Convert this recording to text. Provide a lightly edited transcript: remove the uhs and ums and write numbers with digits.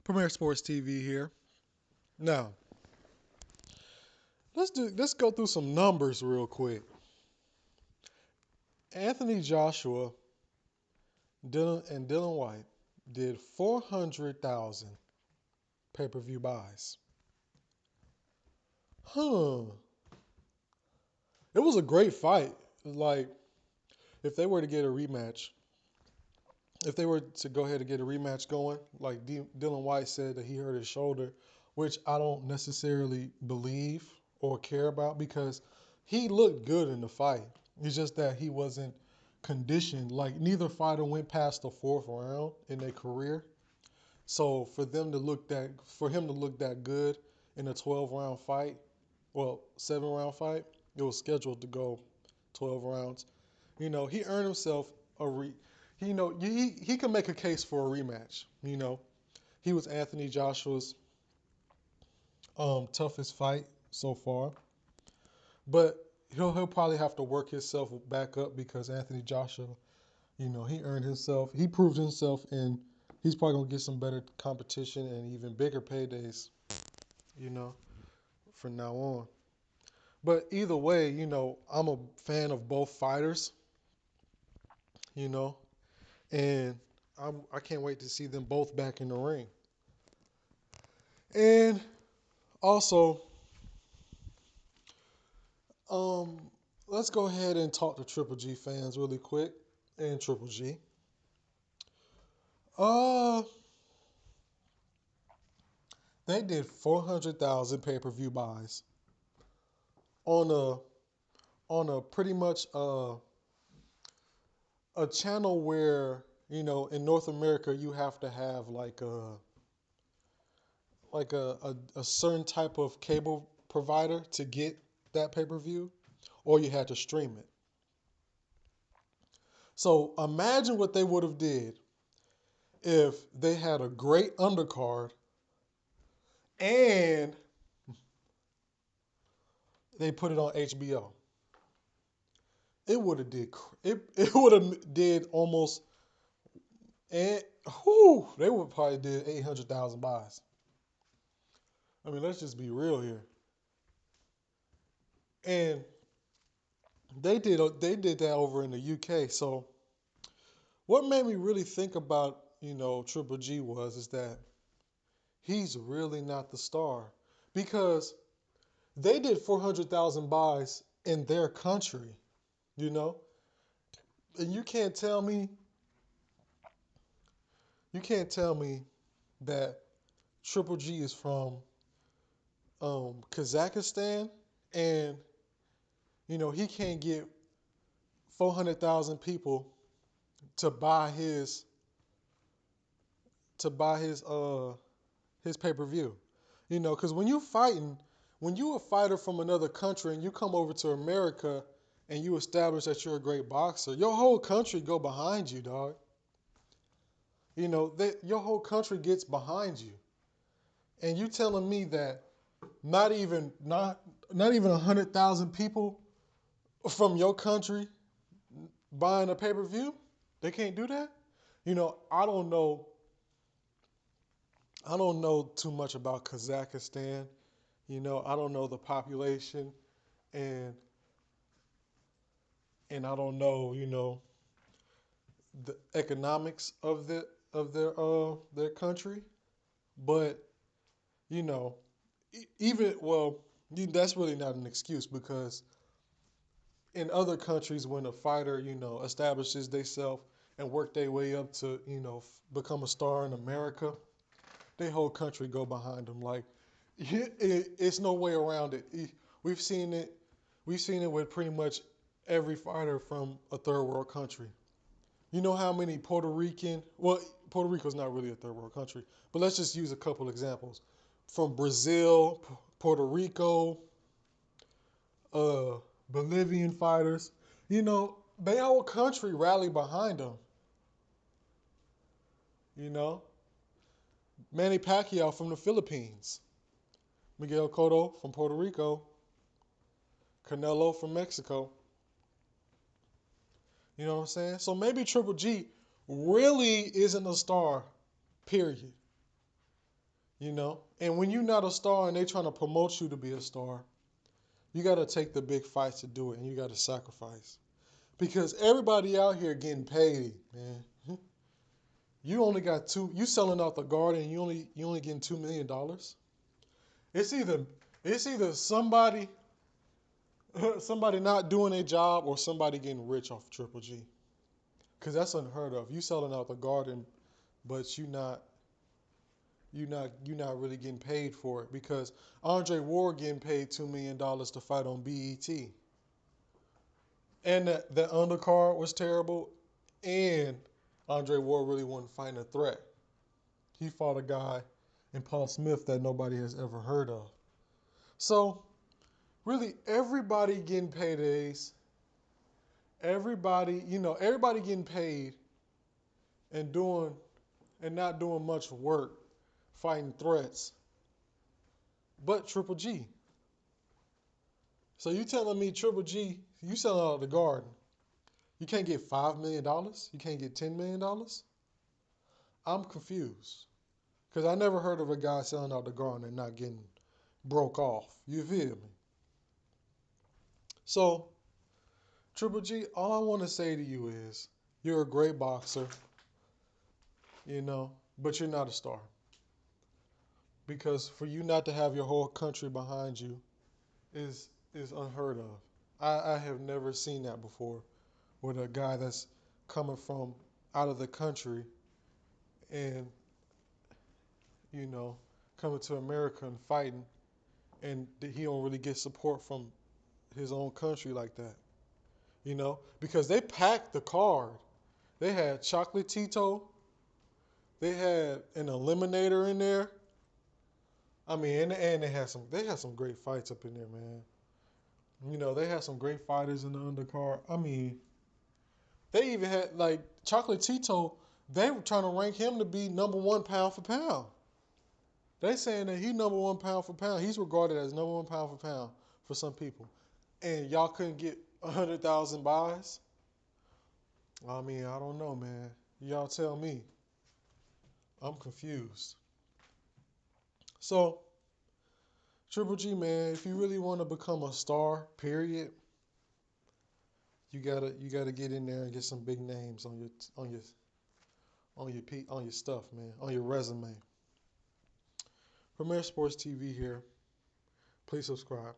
Premier Sports TV here. Now, let's go through some numbers real quick. Anthony Joshua and Dylan White did 400,000 pay-per-view buys. Huh. It was a great fight. Like, if they were to get a rematch, if they were to go ahead and get a rematch going, like Dylan White said that he hurt his shoulder, which I don't necessarily believe or care about because he looked good in the fight. It's just that he wasn't conditioned. Like neither fighter went past the fourth round in their career. So for him to look that good in a 12-round fight, well, 7-round fight, it was scheduled to go 12 rounds. He earned himself a he can make a case for a rematch. He was Anthony Joshua's toughest fight so far, but he'll probably have to work himself back up because Anthony Joshua, he proved himself, and he's probably gonna get some better competition and even bigger paydays, you know, from now on. But either way, I'm a fan of both fighters, you know, and I can't wait to see them both back in the ring. And also, um, let's go ahead and talk to Triple G fans really quick. And Triple G, uh, they did 400,000 pay-per-view buys on a pretty much a channel where in North America you have to have like a certain type of cable provider to get that pay-per-view, or you had to stream it. So imagine what they would have did if they had a great undercard and they put it on HBO. It would have did it would have did almost, and they would probably did 800,000 buys. I mean, let's just be real here. And they did that over in the UK. So what made me really think about Triple G is that he's really not the star because they did 400,000 buys in their country, you know, and you can't tell me that Triple G is from Kazakhstan, and he can't get 400,000 people to buy his pay per view. Because when you a fighter from another country and you come over to America and you establish that you're a great boxer, your whole country go behind you, dog. Your whole country gets behind you, and you telling me that not even 100,000 people from your country buying a pay per view, they can't do that. I don't know. I don't know too much about Kazakhstan. I don't know the population, and I don't know, the economics of their country. But you know, even well, that's really not an excuse because in other countries, when a fighter establishes themselves and work their way up to become a star in America, their whole country go behind them. Like it's no way around it. We've seen it. We've seen it with pretty much every fighter from a third world country. You know how many Puerto Rico's not really a third world country, but let's just use a couple examples. From Brazil, Puerto Rico, uh, Bolivian fighters, their whole country rally behind them. You know, Manny Pacquiao from the Philippines, Miguel Cotto from Puerto Rico, Canelo from Mexico. You know what I'm saying? So maybe Triple G really isn't a star, period. you know. And when you're not a star and they trying to promote you to be a star, you got to take the big fights to do it, and you got to sacrifice because everybody out here getting paid, man. You only got two. You selling out the garden. You only getting $2 million. It's either somebody somebody not doing a job or somebody getting rich off Triple G. Cause that's unheard of. You selling out the garden, but you not really getting paid for it because Andre Ward getting paid $2 million to fight on BET, and that undercard was terrible, and Andre Ward really wasn't fighting a threat. He fought a guy in Paul Smith that nobody has ever heard of. So really, everybody getting paydays. Everybody getting paid and doing and not doing much work, fighting threats, but Triple G. So you telling me Triple G, you selling out the garden, you can't get $5 million? You can't get $10 million? I'm confused because I never heard of a guy selling out the garden and not getting broke off. You feel me? So Triple G, all I want to say to you is you're a great boxer, but you're not a star because for you not to have your whole country behind you is unheard of. I have never seen that before with a guy that's coming from out of the country and you know coming to America and fighting, and he don't really get support from his own country like that. Because they packed the card. They had Chocolate Tito. They had an Eliminator in there. I mean, and they had some great fights up in there, man. They had some great fighters in the undercard. I mean, they even had like Chocolate Tito. They were trying to rank him to be number one pound for pound. They saying that he number one pound for pound. He's regarded as number one pound for pound for some people. And y'all couldn't get 100,000 buys. I mean, I don't know, man. Y'all tell me. I'm confused. So Triple G, man, if you really want to become a star, period, you gotta get in there and get some big names on your stuff, man, on your resume. Premier Sports TV here. Please subscribe.